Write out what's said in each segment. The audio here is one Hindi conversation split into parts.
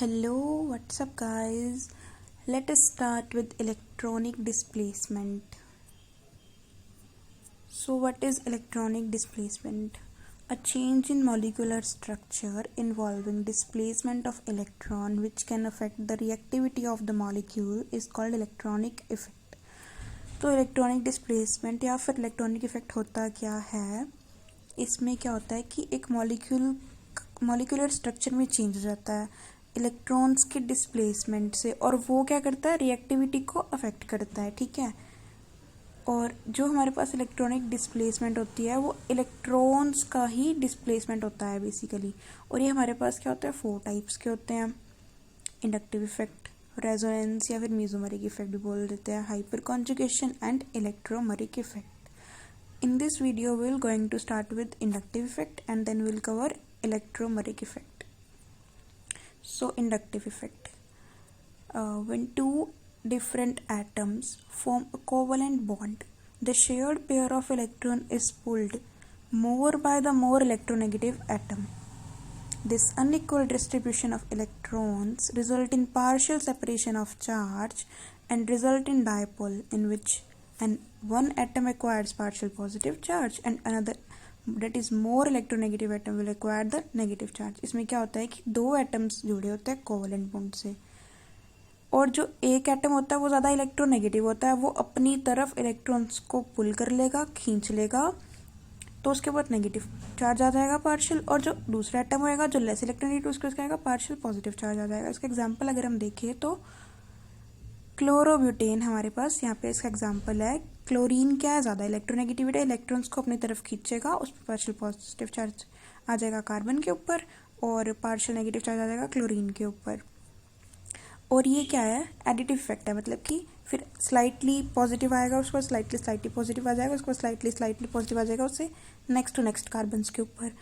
Hello, what's up, guys? Let us start with electronic displacement. So, what is electronic displacement? A change in molecular structure involving displacement of electron which can affect the reactivity of the molecule is called electronic effect. तो इलेक्ट्रॉनिक डिस्प्लेसमेंट या फिर इलेक्ट्रॉनिक इफेक्ट होता क्या है? इसमें क्या होता है कि एक मॉलिक्यूलर स्ट्रक्चर में चेंज हो जाता है इलेक्ट्रॉन्स के डिस्प्लेसमेंट से, और वो क्या करता है, रिएक्टिविटी को अफेक्ट करता है. ठीक है. और जो हमारे पास इलेक्ट्रॉनिक डिस्प्लेसमेंट होती है वो इलेक्ट्रॉन्स का ही डिस्प्लेसमेंट होता है बेसिकली. और ये हमारे पास क्या होता है, 4 टाइप्स के होते हैं. इंडक्टिव इफेक्ट, रेजोनेंस या फिर मेसोमेरिक इफेक्ट भी बोल देते हैं, hyper conjugation and electromeric effect. In this video we'll going to start with inductive effect and then we'll cover electromeric effect. So inductive effect, when two different atoms form a covalent bond, the shared pair of electron is pulled more by the more electronegative atom. This unequal distribution of electrons result in partial separation of charge and result in dipole in which and one atom acquires partial positive charge and another that is more electronegative atom will acquire the negative charge. इसमें क्या होता है कि दो एटम्स जुड़े होते हैं कोवलेंट बॉन्ड से, और जो एक एटम होता है वो ज़्यादा इलेक्ट्रोनेगेटिव होता है, वो अपनी तरफ इलेक्ट्रॉन्स को पुल कर लेगा, खींच लेगा, तो उसके बाद नेगेटिव चार्ज आ जाएगा पार्शियल. और जो दूसरा एटम होएगा जो लेस इलेक्ट्रोनेगेटिव, उसके आएगा पार्शियल पॉजिटिव चार्ज आ जाएगा. इसका एग्जांपल अगर हम देखें तो क्लोरोब्यूटेन हमारे पास यहाँ पे इसका एग्जांपल है. क्लोरीन क्या है, ज़्यादा इलेक्ट्रोनेगेटिविटी, इलेक्ट्रॉन्स को अपनी तरफ खींचेगा, उस पर पार्शियल पॉजिटिव चार्ज आ जाएगा कार्बन के ऊपर और पार्शियल नेगेटिव चार्ज आ जाएगा क्लोरीन के ऊपर. और ये क्या है, एडिटिव इफेक्ट है, मतलब कि फिर स्लाइटली पॉजिटिव आएगा, उसके बाद स्लाइटली पॉजिटिव आ जाएगा, उसके बाद स्लाइटली पॉजिटिव आ जाएगा उससे नेक्स्ट टू नेक्स्ट कार्बन्स के ऊपर.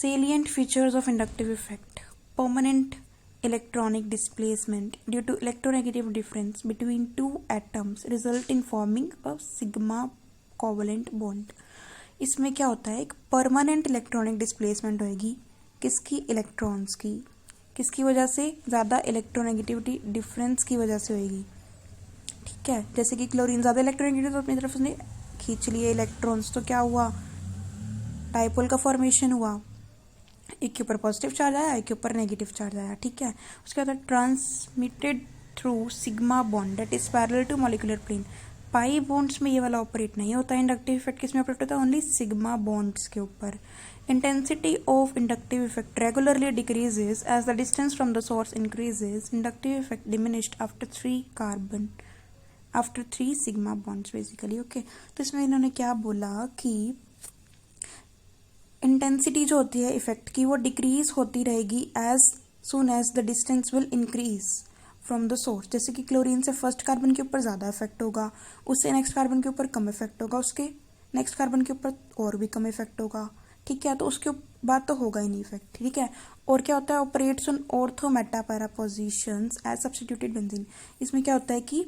Salient features of inductive effect, permanent electronic displacement due to electronegative difference between two atoms result in forming a sigma covalent bond. इसमें क्या होता है, एक परमानेंट इलेक्ट्रॉनिक डिस्प्लेसमेंट होगी किसकी, इलेक्ट्रॉन्स की. किसकी वजह से, ज़्यादा इलेक्ट्रोनेगेटिविटी डिफरेंस की वजह से होगी. ठीक है. जैसे कि क्लोरीन ज़्यादा इलेक्ट्रोनेगेटिव तो अपनी तरफ उसने खींच लिए इलेक्ट्रॉन्स, तो क्या हुआ, डाइपोल का फॉर्मेशन हुआ, एक के ऊपर पॉजिटिव चार्ज आया, एक के ऊपर नेगेटिव चार्ज आया. ठीक है. उसके बाद transmitted through sigma bond that is parallel to molecular plane. Pi bonds में ये वाला ऑपरेट नहीं होता. इंडक्टिव इफेक्ट किस में ऑपरेट होता है, ओनली सिग्मा बॉन्ड्स के ऊपर. Intensity of inductive effect regularly decreases as the distance from the source increases. Inductive effect diminished after three sigma bonds basically. Okay. तो इसमें इन्होंने क्या बोला कि इंटेंसिटी जो होती है इफेक्ट की वो डिक्रीज होती रहेगी as soon as the distance will increase from the source. जैसे कि क्लोरीन से फर्स्ट कार्बन के ऊपर ज़्यादा इफेक्ट होगा, उससे नेक्स्ट कार्बन के ऊपर कम इफेक्ट होगा, उसके नेक्स्ट कार्बन के ऊपर और भी कम इफेक्ट होगा. ठीक है. तो उसके बाद तो होगा ही नहीं इफेक्ट. ठीक है. और क्या होता है, operates on ortho meta para positions as substituted benzene. इसमें क्या होता है कि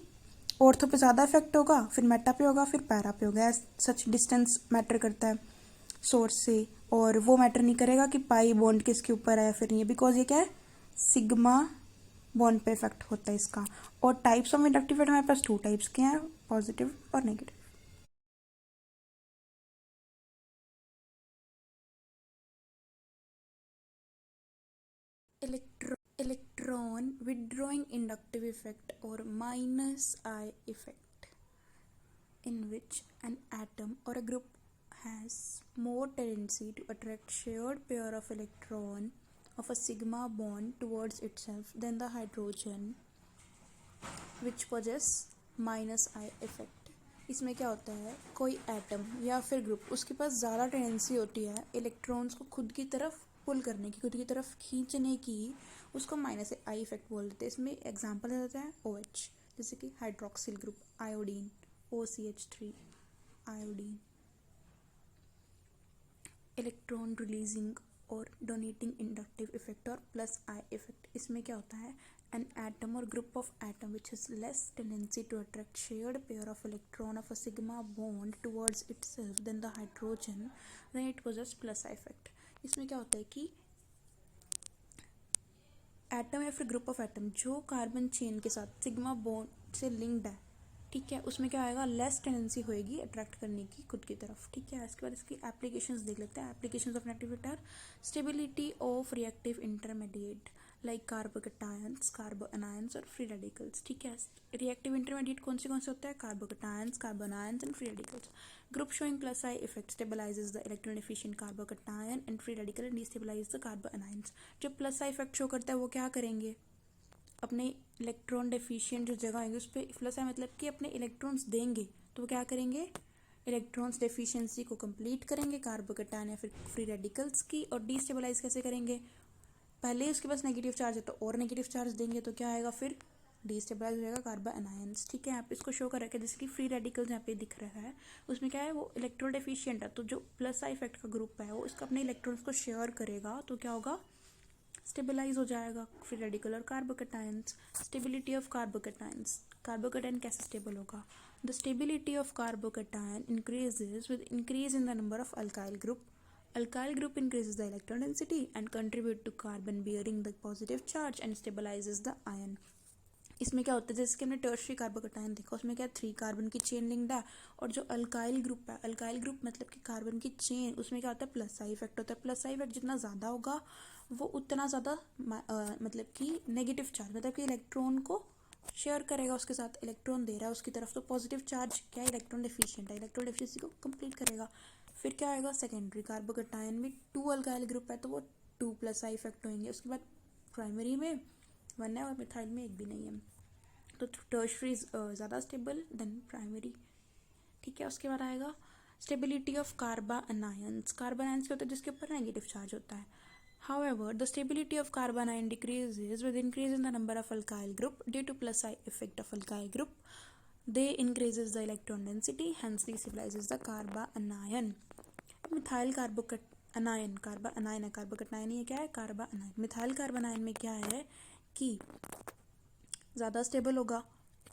ऑर्थो पे ज़्यादा इफेक्ट होगा, फिर मेटा पे होगा, फिर पैरा पे होगा. एज सच डिस्टेंस मैटर करता है सोर्स से, और वो मैटर नहीं करेगा कि पाई बॉन्ड किसके ऊपर है फिर नहीं, बिकॉज ये क्या है, सिग्मा बॉन्ड पे इफेक्ट होता है इसका. और टाइप्स ऑफ इंडक्टिव इफेक्ट हमारे पास 2 टाइप्स के हैं, पॉजिटिव और negative. Electron withdrawing inductive effect और minus I effect, in which an atom or a group has more tendency to attract shared pair of electron of a sigma bond towards itself than the hydrogen which possess minus I effect. इसमें क्या होता है, कोई एटम या फिर ग्रुप, उसके पास ज़्यादा टेंडेंसी होती है इलेक्ट्रॉन्स को खुद की तरफ पुल करने की, खुद की तरफ खींचने की, उसको माइनस आई इफेक्ट बोल देते हैं. इसमें एग्जांपल देता है OH, जैसे कि hydroxyl group, iodine, OCH3, iodine. Electron releasing और डोनेटिंग इंडक्टिव इफेक्ट और प्लस आई इफेक्ट. इसमें क्या होता है, an atom or group of atom which has less tendency to attract shared pair of electron of a sigma bond towards itself than the hydrogen, then it possesses plus I effect. इसमें क्या होता है कि एटम या फिर ग्रुप ऑफ एटम जो कार्बन चेन के साथ सिग्मा बॉन्ड से लिंक्ड है, ठीक है, उसमें क्या आएगा, लेस टेंडेंसी होएगी अट्रैक्ट करने की खुद की तरफ, ठीक है। इसके बाद इसकी एप्लीकेशंस देख लेते हैं। Applications of inactivator, stability of reactive intermediate like carbocations, carbanions और फ्री रेडिकल्स, ठीक है। रिएक्टिव इंटरमीडिएट कौन से होते हैं, carbocations, carbanions and free radicals. Group showing plus I effect stabilizes the electron efficient carbocation and free radical and destabilizes the carbanions. जो प्लस आई इफेक्ट शो करता है वो क्या करेंगे, अपने इलेक्ट्रॉन डेफिशिएंट जो जगह आएंगे उस पर प्लस आई मतलब कि अपने इलेक्ट्रॉन्स देंगे, तो वो क्या करेंगे, इलेक्ट्रॉन्स डेफिशिएंसी को कंप्लीट करेंगे कार्बोकैटायन या फिर फ्री रेडिकल्स की। और डीस्टेबलाइज कैसे करेंगे, पहले उसके पास नेगेटिव चार्ज है तो और नेगेटिव चार्ज देंगे तो क्या आएगा, फिर डीस्टेबलाइज हो जाएगा कार्बोनायंस, ठीक है। यहाँ पे इसको शो कर रखा है जैसे कि फ्री रेडिकल्स यहाँ पे दिख रहा है, उसमें क्या है, वो इलेक्ट्रॉन डेफिशिएंट है, तो जो प्लस आई इफेक्ट का ग्रुप है वो इसका अपने इलेक्ट्रॉन्स को शेयर करेगा, तो क्या होगा, स्टेबलाइज हो जाएगा फ्री रेडिकल और carbocations. Stability of carbocations, carbocation कैसे स्टेबल होगा, the stability of carbocation increases with increase in the number of alkyl group. Alkyl group increases the electron density and contribute to carbon bearing the positive charge and stabilizes the ion। इसमें क्या होता है, जैसे कि हमने टर्शरी कार्बोकैटायन देखा, उसमें क्या 3 कार्बन की चेन लिंक्ड है, और जो अल्काइल ग्रुप है, अल्काइल ग्रुप मतलब कि कार्बन की चेन, उसमें क्या होता है, प्लस आई इफेक्ट होता है। प्लस आई इफेक्ट जितना ज़्यादा होगा वो उतना ज़्यादा मतलब कि नेगेटिव चार्ज, मतलब कि इलेक्ट्रॉन को शेयर करेगा उसके साथ, इलेक्ट्रॉन दे रहा है उसकी तरफ, तो पॉजिटिव चार्ज क्या है, इलेक्ट्रॉन डेफिशिएंट है, इलेक्ट्रॉन डेफिशिएंसी को कंप्लीट करेगा। फिर क्या आएगा, सेकेंडरी कार्बोकैटायन में 2 अल्काइल ग्रुप है तो वो 2 प्लस आई इफेक्ट होंगे। उसके बाद प्राइमरी में 1 है और मिथाइल में 1 भी नहीं है, तो टर्शरी ज़्यादा स्टेबल देन प्राइमरी, ठीक है। उसके बाद आएगा स्टेबिलिटी ऑफ कार्बोनायंस। कार्बोनायंस क्या होता है, जिसके ऊपर नेगेटिव चार्ज होता है। However, the stability of carbanion decreases with increase in the number of alkyl group due to plus I effect of alkyl group. They increases the electron density, hence destabilizes the carbanion. Methyl carbocation, carbanion है, कार्बोकैटायन ये क्या है, कार्बोनायन। मिथाइल कार्बोनायन में क्या है कि ज़्यादा स्टेबल होगा,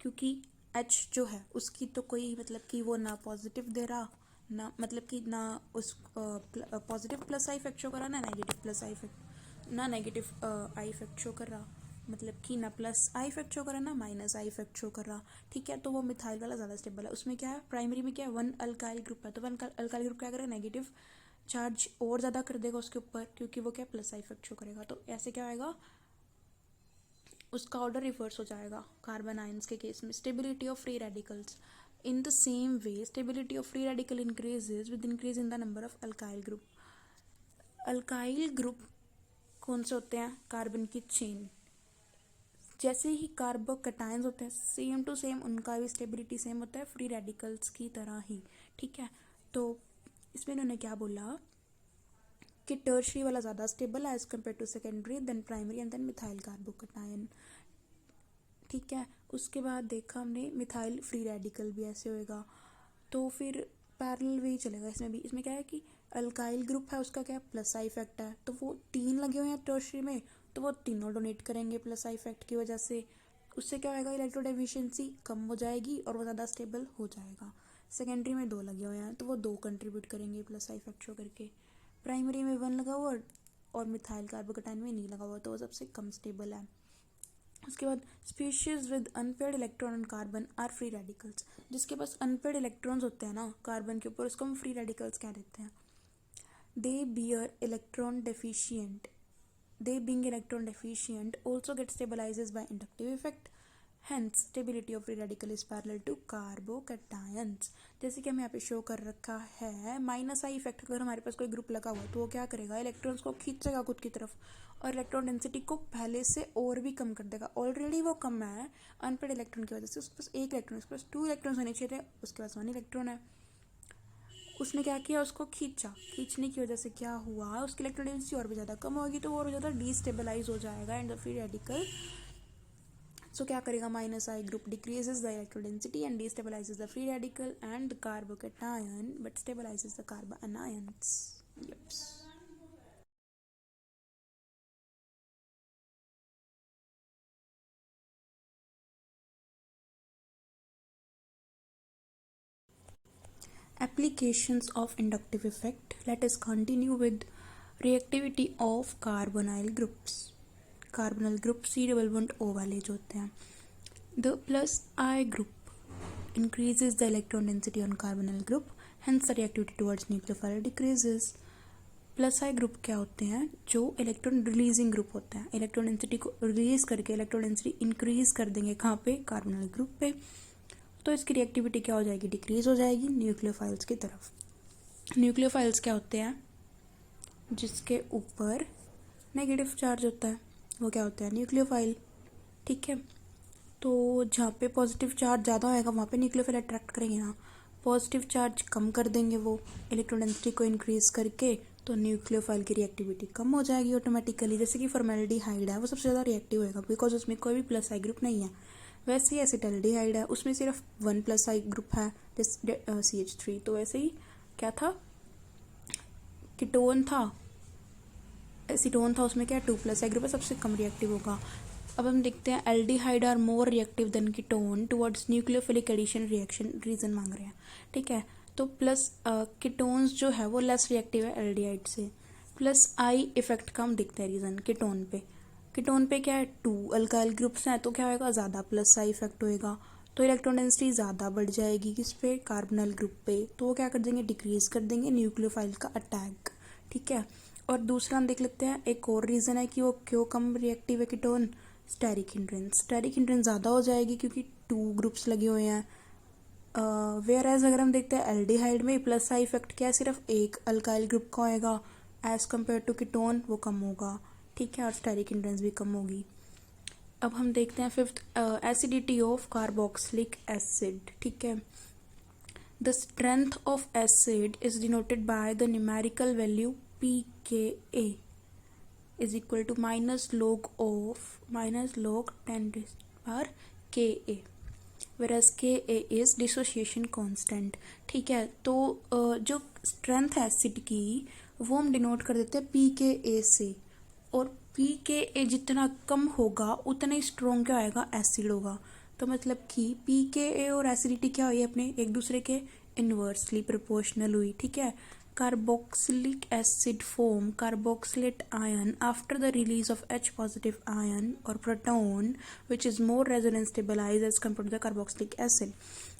क्योंकि H जो है उसकी तो कोई मतलब कि वो ना पॉजिटिव दे रहा, ना मतलब कि ना उस positive plus I effect show कर रहा, ना नेगेटिव प्लस आई इफेक्ट, ना नेगेटिव आई इफेक्ट शो कर रहा, मतलब कि ना प्लस आई इफेक्ट शो कर रहा ना माइनस आई इफेक्ट शो कर रहा, ठीक है। तो वो मिथाइल वाला ज़्यादा स्टेबल है। उसमें क्या है, प्राइमरी में क्या है, 1 अल्काइल ग्रुप है, तो 1 अल्काइल ग्रुप क्या करेगा, नेगेटिव चार्ज और ज़्यादा कर देगा उसके ऊपर, क्योंकि वो क्या प्लस आई इफेक्ट शो करेगा। तो ऐसे क्या आएगा, उसका ऑर्डर रिवर्स हो जाएगा कार्बन आयंस के केस में। Stability of free radicals, in the same way stability of free radical increases with increase in the number of alkyl group. Alkyl group कौन से होते हैं, कार्बन की चेन, जैसे ही कार्बोकैटायंस होते हैं सेम टू सेम उनका भी स्टेबिलिटी सेम होता है फ्री रेडिकल्स की तरह ही, ठीक है। तो इसमें इन्होंने क्या बोला कि टर्शरी वाला ज़्यादा स्टेबल है as compare to secondary, then primary and then methyl carbocation, ठीक है। उसके बाद देखा हमने मिथाइल फ्री रेडिकल भी ऐसे होएगा, तो फिर पैरेलल वे ही चलेगा इसमें भी। इसमें क्या है कि अल्काइल ग्रुप है उसका क्या प्लस आई इफेक्ट है, तो वो 3 लगे हुए हैं टर्शरी में, तो वो तीनों डोनेट करेंगे प्लस आई इफेक्ट की वजह से। उससे क्या होगा, इलेक्ट्रोड एफिशिएंसी कम हो जाएगी और वो ज़्यादा स्टेबल हो जाएगा। सेकेंडरी में 2 लगे हुए हैं तो वो 2 कंट्रीब्यूट करेंगे प्लस आई इफेक्ट शो करके। प्राइमरी में 1 लगा हुआ और मिथाइल कार्बोकैटायन में नहीं लगा हुआ, तो वो सबसे कम स्टेबल है। उसके बाद species with unpaired electron and carbon are free radicals, जिसके पास अनपेयर्ड इलेक्ट्रॉन्स होते हैं ना कार्बन के ऊपर, उसको हम फ्री रेडिकल्स कह देते हैं। दे beer electron deficient, they being electron deficient also get stabilizes by inductive effect, hence stability of free radical is parallel to carbocations। जैसे कि हमें यहाँ पे शो कर रखा है माइनस आई इफेक्ट, अगर हमारे पास कोई ग्रुप लगा हुआ तो वो क्या करेगा, इलेक्ट्रॉन्स को खींचेगा खुद की तरफ और इलेक्ट्रॉन डेंसिटी को पहले से और भी कम कर देगा। ऑलरेडी वो कम है अनपेड इलेक्ट्रॉन की वजह से, उसके पास 1 इलेक्ट्रॉन, उसके पास 2 इलेक्ट्रॉन होने चाहिए थे, उसके पास 1 इलेक्ट्रॉन है। उसने क्या किया, उसको खींचा, खींचने की वजह से क्या हुआ, उसकी इलेक्ट्रॉन डेंसिटी और भी ज़्यादा कम होगी, तो वो और ज़्यादा डीस्टेबलाइज हो जाएगा and the free radical so क्या करेगा, minus I group decreases the electron density and destabilizes the free radical and the carbocation but stabilizes the carbanions. यप्स। Applications of inductive effect. Let us continue with reactivity of carbonyl groups. कार्बोनल group C double bond O वाले जो होते हैं. The plus I group increases the electron density on carbonyl group, hence the reactivity towards nucleophile decreases. Plus I group क्या होते हैं? जो इलेक्ट्रॉन रिलीजिंग ग्रुप होते हैं, इलेक्ट्रॉन डेंसिटी को रिलीज करके इलेक्ट्रॉन डेंसिटी इंक्रीज कर देंगे. कहाँ पे? कार्बोनिल ग्रुप पे. तो इसकी रिएक्टिविटी क्या हो जाएगी? डिक्रीज हो जाएगी न्यूक्लियोफाइल्स की तरफ. न्यूक्लियोफाइल्स क्या होते हैं? जिसके ऊपर नेगेटिव चार्ज होता है, वो क्या होता है? न्यूक्लियोफाइल. ठीक है. तो जहाँ पे पॉजिटिव चार्ज ज़्यादा होएगा वहाँ पे न्यूक्लियोफाइल अट्रैक्ट करेंगे ना. पॉजिटिव चार्ज कम कर देंगे वो इलेक्ट्रॉन डेंसिटी को इंक्रीज करके, तो न्यूक्लियोफाइल की रिएक्टिविटी कम हो जाएगी ऑटोमेटिकली. जैसे कि फॉर्मेल्डिहाइड है, वो सबसे ज़्यादा रिएक्टिव होएगा बिकॉज उसमें कोई भी प्लस आई ग्रुप नहीं है. वैसे ही एसिटाल्डिहाइड है, उसमें सिर्फ 1 प्लस आई ग्रुप है, CH3. तो वैसे ही क्या था? कीटोन था, एसीटोन था, उसमें क्या 2 प्लस आई ग्रुप है, सबसे कम रिएक्टिव होगा. अब हम देखते हैं aldehyde are more reactive than ketone towards nucleophilic addition reaction. Reason मांग रहे हैं. ठीक है. तो प्लस कीटोन्स जो है वो लेस रिएक्टिव है एल्डिहाइड से. प्लस आई इफेक्ट कम दिखता है रीजन कीटोन पे. कीटोन पे क्या है? 2 अल्काइल ग्रुप्स हैं, तो क्या होगा? ज़्यादा प्लस आई इफेक्ट होएगा. तो इलेक्ट्रॉन डेंसिटी ज़्यादा बढ़ जाएगी किस पे? कार्बोनिल ग्रुप पे. तो वो क्या कर देंगे? डिक्रीज कर देंगे न्यूक्लियोफाइल का अटैक. ठीक है. और दूसरा हम देख लेते हैं, एक और रीज़न है कि वो क्यों कम रिएक्टिव है ketone. Steric hindrance. Steric hindrance ज़्यादा हो जाएगी क्योंकि 2 ग्रुप्स लगे हुए हैं. वेयर एज अगर हम देखते हैं एल्डिहाइड में प्लस आई इफेक्ट क्या है? सिर्फ एक अल्काइल ग्रुप का होएगा. एज कम्पेयर टू कीटोन वो कम होगा. ठीक है. और स्टेरिक हिंड्रेंस भी कम होगी. अब हम देखते हैं fifth, acidity of carboxylic acid. ठीक है. The strength of acid is denoted by the numerical value pKa is equal to minus log 10 raised power Ka, whereas Ka is dissociation constant. ठीक है. तो जो स्ट्रेंथ है एसिड की वो हम डिनोट कर देते हैं pKa से, और pKa जितना कम होगा उतना ही स्ट्रॉन्ग क्या आएगा? एसिड होगा. तो मतलब कि pKa और एसिडिटी क्या हुई? अपने एक दूसरे के इन्वर्सली प्रोपोर्शनल हुई. ठीक है. Carboxylic acid form carboxylate ion after the release of H positive ion or proton which is more resonance stabilized as compared to the carboxylic acid.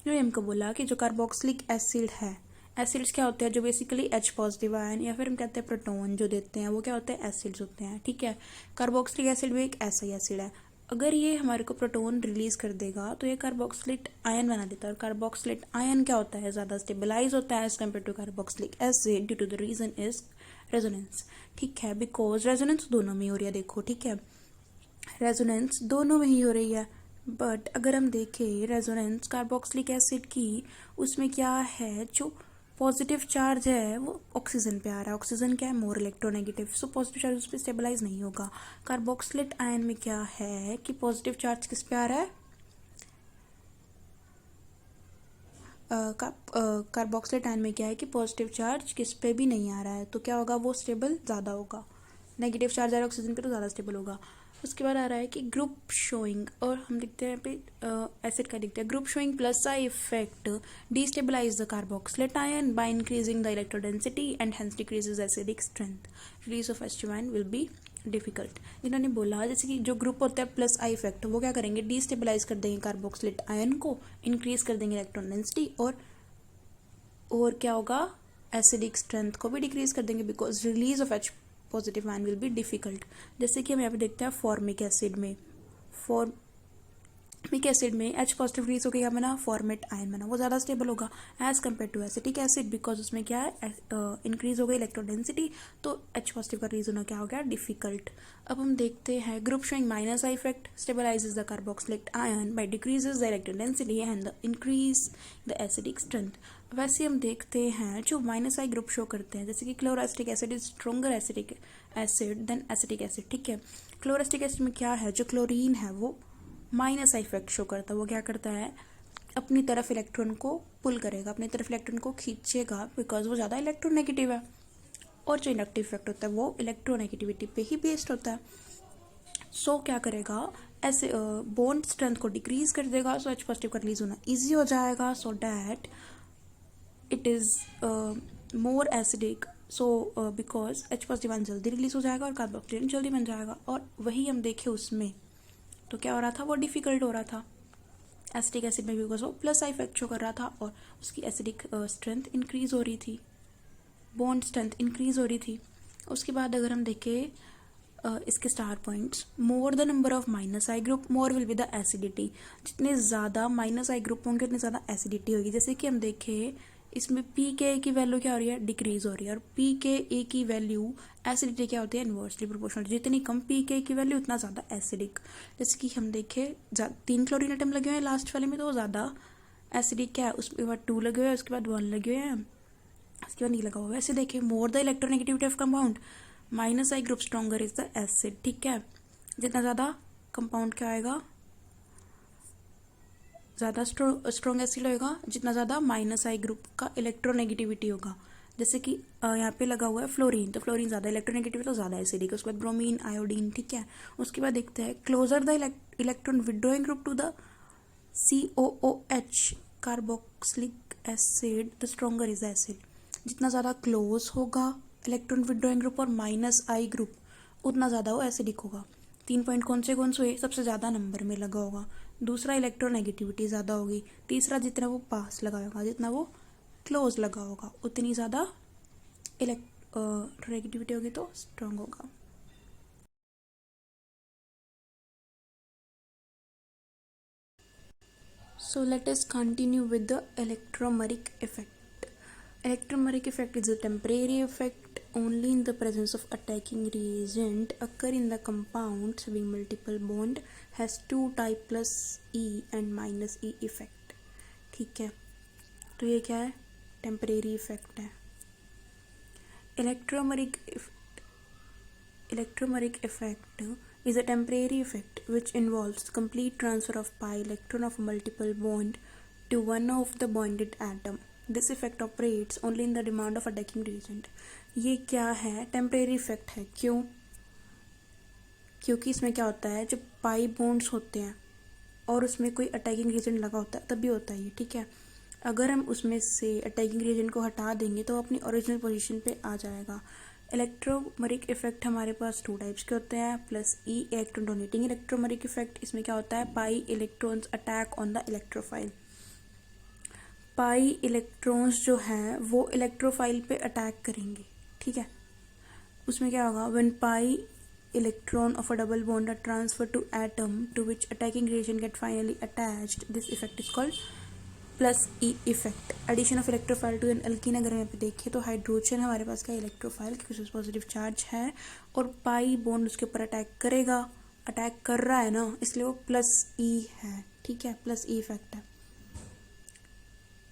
जो हमको बोला कि जो कार्बोक्सिलिक एसिड है, एसिड्स क्या होते हैं? जो बेसिकली H पॉजिटिव आयन या फिर हम कहते हैं प्रोटॉन जो देते हैं वो क्या होते हैं? एसिड्स होते हैं. ठीक है. कार्बोक्सिलिक एसिड भी एक ऐसा ही एसिड है. अगर ये हमारे को प्रोटॉन रिलीज कर देगा तो ये कार्बोक्सिलेट आयन बना देता है. और कार्बोक्सिलेट आयन क्या होता है? ज़्यादा स्टेबलाइज होता है as compare to carboxylic acid due to the reason is resonance. ठीक है. बिकॉज रेजोनेंस दोनों में ही हो रही है. देखो. ठीक है. रेजोनेंस दोनों में ही हो रही है. बट अगर हम देखें रेजोनेंस कार्बोक्सिलिक एसिड की, उसमें क्या है? जो पॉजिटिव चार्ज है वो ऑक्सीजन पे आ रहा है. ऑक्सीजन क्या है? More electronegative. So positive charge उस पर स्टेबलाइज नहीं होगा. कार्बोक्सिलेट आयन में क्या है कि पॉजिटिव चार्ज किस पे आ रहा है? कार्बोक्सिलेट आयन में क्या है कि पॉजिटिव चार्ज किस पे भी नहीं आ रहा है. तो क्या होगा? वो स्टेबल ज़्यादा होगा. नेगेटिव चार्ज आ रहा है ऑक्सीजन पे तो ज़्यादा स्टेबल होगा. उसके बाद आ रहा है कि ग्रुप शोइंग, और हम देखते हैं पे एसिड का देखते हैं. Group showing plus I effect destabilise the carboxylate ion by increasing the electro density and hence decreases acidic strength. Release of H2 ion will be difficult. इन्होंने बोला जैसे कि जो ग्रुप होता है प्लस आई इफेक्ट, वो क्या करेंगे? डिस्टेबलाइज कर देंगे कार्बोक्सिलेट आयन को, इंक्रीज कर देंगे इलेक्ट्रॉन डेंसिटी, और क्या होगा? एसिडिक स्ट्रेंथ को भी डिक्रीज कर देंगे because release of H positive ion will be difficult. जैसे कि हम यहाँ पे देखते हैं फॉर्मिक एसिड में. फॉर्मिक एसिड में H पॉजिटिव रिलीज होकर क्या बना? फॉर्मेट आयन बना. वो ज़्यादा स्टेबल होगा as compare to acetic acid because उसमें क्या है? इंक्रीज हो गई इलेक्ट्रॉन डेंसिटी, तो H पॉजिटिव का रिलीज होना क्या हो गया? डिफिकल्ट. अब हम देखते हैं group showing minus I effect stabilizes the carboxylic ion by decreases the electron density and increase the acidic strength. वैसे हम देखते हैं जो माइनस आई ग्रुप शो करते हैं, जैसे कि chloroacetic acid is stronger acidic acid than acetic acid. ठीक है. क्लोरोएसिटिक एसिड में क्या है? जो क्लोरीन है वो माइनस आई इफेक्ट शो करता है. वो क्या करता है? अपनी तरफ इलेक्ट्रॉन को पुल करेगा, अपनी तरफ इलेक्ट्रॉन को खींचेगा बिकॉज वो ज़्यादा इलेक्ट्रोनेगेटिव है. और जो इनएक्टिव इफेक्ट होता है वो इलेक्ट्रोनेगेटिविटी पे ही बेस्ड होता है. सो क्या करेगा? ऐसे बॉन्ड स्ट्रेंथ को डिक्रीज कर देगा. सो H पॉजिटिव का रिलीज होना ईजी हो जाएगा. So that it is more acidic, so because H+ one जल्दी रिलीज हो जाएगा और कार्बोक्सिलेशन जल्दी बन जाएगा, और वही हम देखें उसमें तो क्या हो रहा था, वो डिफिकल्ट हो रहा था एसिटिक एसिड में, बिकॉज वो प्लस आई इफेक्ट शो कर रहा था और उसकी एसिडिक स्ट्रेंथ इंक्रीज हो रही थी, बॉन्ड स्ट्रेंथ इंक्रीज हो रही थी। उसके बाद अगर हम देखें इसके star points, more the number of minus I group more will be the acidity. जितने ज़्यादा माइनस आई ग्रुप होंगे उतनी ज़्यादा एसिडिटी होगी। जैसे कि हम देखें इसमें पी के ए की वैल्यू क्या हो रही है, डिक्रीज हो रही है, और पी के ए की वैल्यू एसिडिटी क्या होती है, इन्वर्सली प्रोपोर्शनल। जितनी कम पी के ए की वैल्यू उतना ज़्यादा एसिडिक। जैसे कि हम देखें 3 क्लोरीन एटम लगे हुए हैं लास्ट वाले में, तो वो ज़्यादा एसिडिक क्या है, उसके बाद 2 लगे हुए हैं, उसके बाद 1 लगे हुए हैं, उसके बाद नहीं लगा हुआ। ऐसे देखें more the electronegativity of compound minus I group stronger is the acid. ठीक है, जितना ज़्यादा कंपाउंड क्या आएगा, ज़्यादा स्ट्रॉन्ग एसिड होगा, जितना ज़्यादा माइनस आई ग्रुप का इलेक्ट्रोनेगेटिविटी होगा। जैसे कि यहाँ पे लगा हुआ है फ्लोरीन, तो फ्लोरीन ज़्यादा इलेक्ट्रोनेगेटिव तो ज़्यादा एसिडिक। उसके बाद ब्रोमीन, आयोडीन। ठीक है, उसके बाद देखते हैं closer the electron withdrawing group to the COOH carboxylic acid the stronger is the acid. जितना ज़्यादा क्लोज होगा इलेक्ट्रॉन विड्रॉइंग ग्रुप और माइनस आई ग्रुप, उतना ज़्यादा वो एसिडिक होगा। 3 पॉइंट कौन से हुए, सबसे ज़्यादा नंबर में लगा होगा। दूसरा इलेक्ट्रोनेगेटिविटी ज़्यादा होगी। तीसरा जितना वो पास लगा होगा, जितना वो क्लोज लगा होगा, उतनी ज़्यादा इलेक्ट्रोनेगेटिविटी होगी तो स्ट्रॉन्ग होगा। So let us continue with the electromeric effect. Electromeric effect is a temporary effect only in the presence of attacking reagent occur in the compounds having multiple bond, has 2 type plus E and minus E effect. ठीक है, तो ये क्या है, टेम्परेरी इफेक्ट है। Electromeric effect is a temporary effect which involves complete transfer of pi electron of multiple bond to one of the bonded atom. This effect operates only in the demand of attacking reagent. ये क्या है, टेम्परेरी इफेक्ट है। क्यों, क्योंकि इसमें क्या होता है, जब पाई बॉन्ड्स होते हैं और उसमें कोई अटैकिंग रीजन लगा होता है तभी होता है ये। ठीक है, अगर हम उसमें से अटैकिंग रीजन को हटा देंगे तो अपनी ओरिजिनल पोजीशन पे आ जाएगा। इलेक्ट्रोमरिक इफेक्ट हमारे पास 2 टाइप्स के होते हैं, प्लस ई इलेक्ट्रॉन डोनेटिंग इलेक्ट्रोमरिक इफेक्ट। इसमें क्या होता है, pi electrons attack on the electrophile. Pi electrons जो हैं वो इलेक्ट्रोफाइल पे अटैक करेंगे। ठीक है, उसमें क्या होगा, when pi electron of a double bond are transferred to atom to which attacking reagent get finally attached, this effect is called plus E effect. Addition of electrophile to an alkene, अगर हम यहाँ पे देखें तो हाइड्रोजन हमारे पास क्या इलेक्ट्रोफाइल, क्योंकि उसमें पॉजिटिव चार्ज है और पाई बॉन्ड उसके ऊपर अटैक करेगा, अटैक कर रहा है ना, इसलिए वो प्लस E है। ठीक है, प्लस E इफेक्ट है।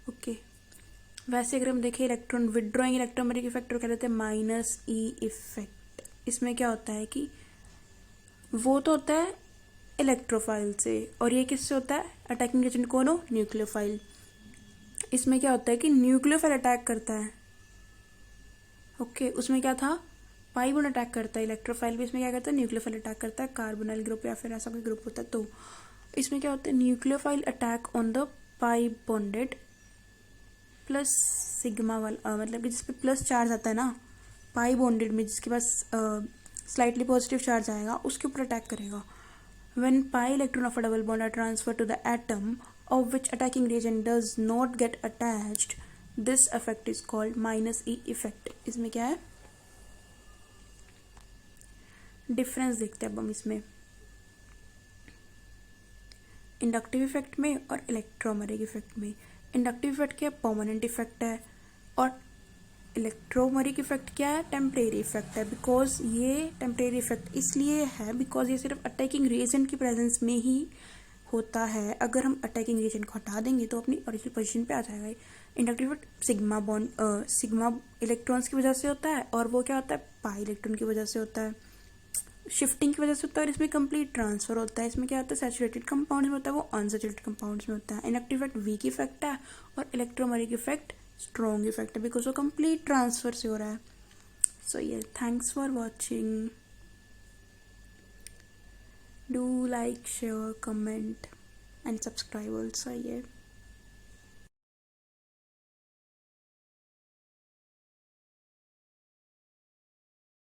ओके, वैसे अगर हम देखें इलेक्ट्रॉन विड्रॉइंग इलेक्ट्रोमैग्नेटिक इफेक्ट क्या कहते हैं, माइनस E इफेक्ट। इसमें क्या होता है कि वो तो होता है इलेक्ट्रोफाइल से, और ये किससे होता है, अटैकिंग एजेंट कौन हो, न्यूक्लियोफाइल। इसमें क्या होता है कि न्यूक्लियोफाइल अटैक करता है। ओके, उसमें क्या था, पाई बॉन्ड अटैक करता है, इलेक्ट्रोफाइल भी इसमें क्या करता है, न्यूक्लियोफाइल अटैक करता है, कार्बोनाइल ग्रुप या फिर ऐसा कोई ग्रुप होता है। तो इसमें क्या होता है, nucleophile attack on the pi bonded plus sigma वाला, मतलब कि जिसपे प्लस चार्ज आता है ना, पाई बॉन्डेड में जिसके पास स्लाइटली पॉजिटिव चार्ज आएगा उसके ऊपर अटैक करेगा। When pi electron of a double bond are transfer to the atom of which attacking reagent does not get attached, this effect is called minus E effect. इसमें क्या है, डिफरेंस देखते हैं अब हम इसमें इंडक्टिव इफेक्ट में और इलेक्ट्रोमैग्नेटिक इफेक्ट में। इंडक्टिव इफेक्ट क्या है, परमानेंट इफेक्ट है, और इलेक्ट्रोमैग्नेटिक इफेक्ट क्या है, टेम्परेरी इफेक्ट है। बिकॉज ये टेम्परेरी इफेक्ट इसलिए है बिकॉज ये सिर्फ अटैकिंग रिएजेंट की प्रेजेंस में ही होता है। अगर हम अटैकिंग रिएजेंट को हटा देंगे तो अपनी ओरिजिनल पोजीशन पे आ जाएगा। इंडक्टिव इफेक्ट सिग्मा इलेक्ट्रॉन्स की वजह से होता है, और वो क्या होता है, पाई इलेक्ट्रॉन की वजह से होता है, शिफ्टिंग की वजह से होता है, और इसमें कंप्लीट ट्रांसफर होता है। इसमें क्या होता है, सैचुरेटेड कंपाउंड्स में होता है, वो अनसैचुरेटेड कंपाउंड्स में होता है। इंडक्टिव इफेक्ट वीक इफेक्ट है और इलेक्ट्रोमैग्नेटिक इफेक्ट स्ट्रॉन्ग इफेक्ट है, बिकॉज वो कंप्लीट ट्रांसफर से हो रहा है। सो ये thanks for watching, do like share comment and subscribe also. ये